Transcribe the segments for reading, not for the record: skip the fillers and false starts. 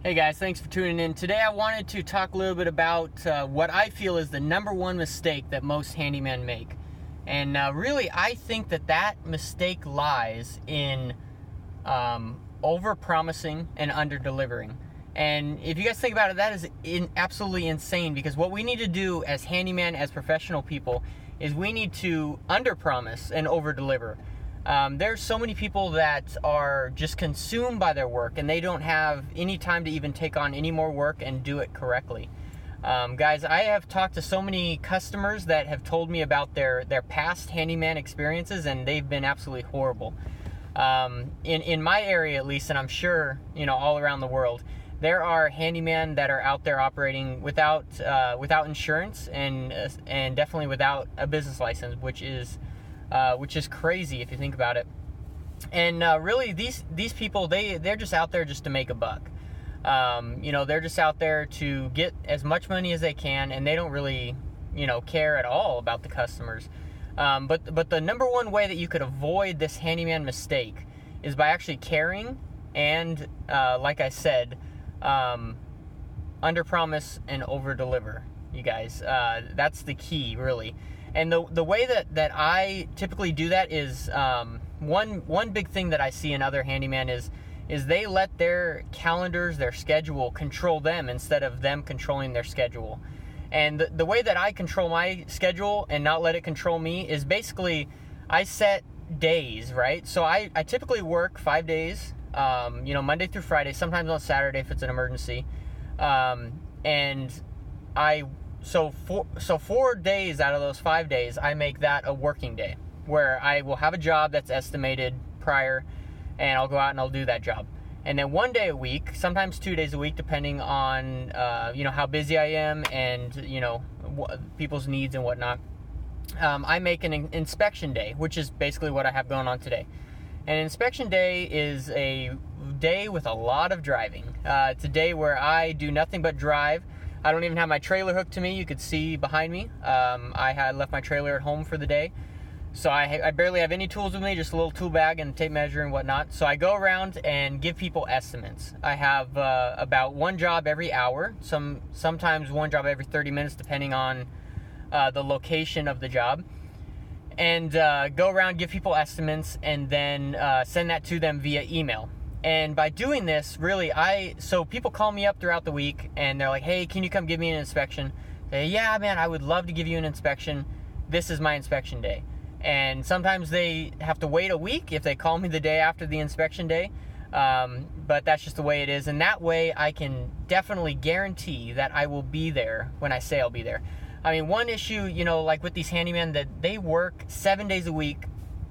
Hey guys, thanks for tuning in. Today I wanted to talk a little bit about what I feel is the number one mistake that most handymen make. And really, I think that mistake lies in over-promising and under-delivering. And if you guys think about it, that is absolutely insane, because what we need to do as handyman, as professional people, is we need to under-promise and over-deliver. There's so many people that are just consumed by their work, and they don't have any time to even take on any more work and do it correctly. Guys, I have talked to so many customers that have told me about their past handyman experiences, and they've been absolutely horrible. In my area at least, and I'm sure all around the world, there are handymen that are out there operating without insurance and definitely without a business license, which is crazy if you think about it. And really, these people, they're just out there just to make a buck. They're just out there to get as much money as they can, and they don't really care at all about the customers. But the number one way that you could avoid this handyman mistake is by actually caring and, like I said, under promise and over deliver. You guys, that's the key, really. And the way that I typically do that is, one big thing that I see in other handyman is they let their calendars, their schedule, control them instead of them controlling their schedule. And the way that I control my schedule and not let it control me is basically I set days, right? So I typically work 5 days, Monday through Friday, sometimes on Saturday if it's an emergency. So 4 days out of those 5 days, I make that a working day, where I will have a job that's estimated prior, and I'll go out and I'll do that job. And then 1 day a week, sometimes 2 days a week, depending on, how busy I am and, people's needs and whatnot. I make an inspection day, which is basically what I have going on today. An inspection day is a day with a lot of driving. It's a day where I do nothing but drive. I don't even have my trailer hooked to me. You could see behind me. I had left my trailer at home for the day. So I barely have any tools with me, just a little tool bag and tape measure and whatnot. So I go around and give people estimates. I have about one job every hour, sometimes one job every 30 minutes, depending on the location of the job. And go around, give people estimates, and then send that to them via email. And by doing this, really, so people call me up throughout the week, and they're like, hey, can you come give me an inspection? Say, yeah, man, I would love to give you an inspection. This is my inspection day. And sometimes they have to wait a week if they call me the day after the inspection day. But that's just the way it is. And that way I can definitely guarantee that I will be there when I say I'll be there. I mean, one issue, like with these handymen, that they work 7 days a week,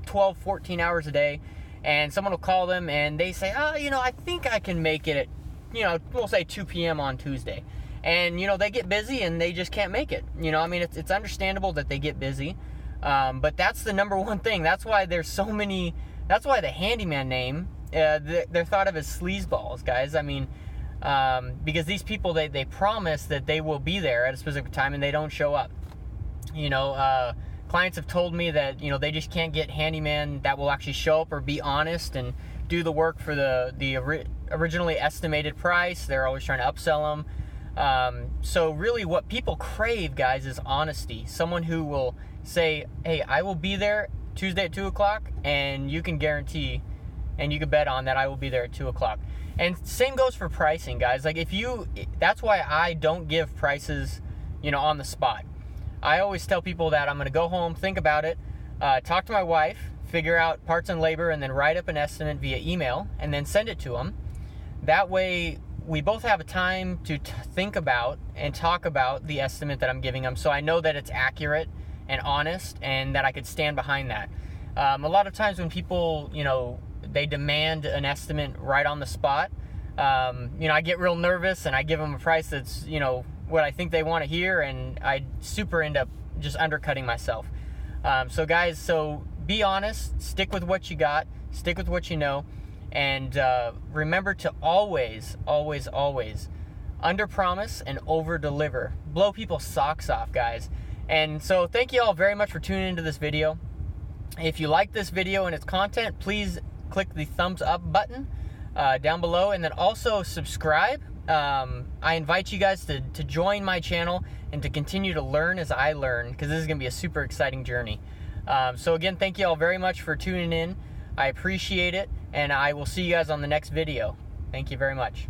12, 14 hours a day. And someone will call them and they say, I think I can make it at, we'll say 2 p.m. on Tuesday. And, they get busy and they just can't make it. It's understandable that they get busy. But that's the number one thing. That's why that's why the handyman name, they're thought of as sleazeballs, guys. I mean, because these people, they promise that they will be there at a specific time and they don't show up. Clients have told me that, they just can't get handyman that will actually show up or be honest and do the work for the originally estimated price. They're always trying to upsell them. So really what people crave, guys, is honesty. Someone who will say, hey, I will be there Tuesday at 2 o'clock, and you can guarantee and you can bet on that I will be there at 2 o'clock. And same goes for pricing, guys. Like that's why I don't give prices, on the spot. I always tell people that I'm going to go home, think about it, talk to my wife, figure out parts and labor, and then write up an estimate via email, and then send it to them. That way, we both have a time to think about and talk about the estimate that I'm giving them, so I know that it's accurate and honest, and that I could stand behind that. A lot of times when people, they demand an estimate right on the spot, I get real nervous, and I give them a price that's, what I think they want to hear, and I super end up just undercutting myself. So guys, be honest, stick with what you got, stick with what you know, and remember to always, always, always under promise and over deliver. Blow people's socks off, guys. And so thank you all very much for tuning into this video. If you like this video and its content, please click the thumbs up button down below, and then also subscribe I invite you guys to join my channel and to continue to learn as I learn, because this is going to be a super exciting journey. So again, thank you all very much for tuning in. I appreciate it, and I will see you guys on the next video. Thank you very much.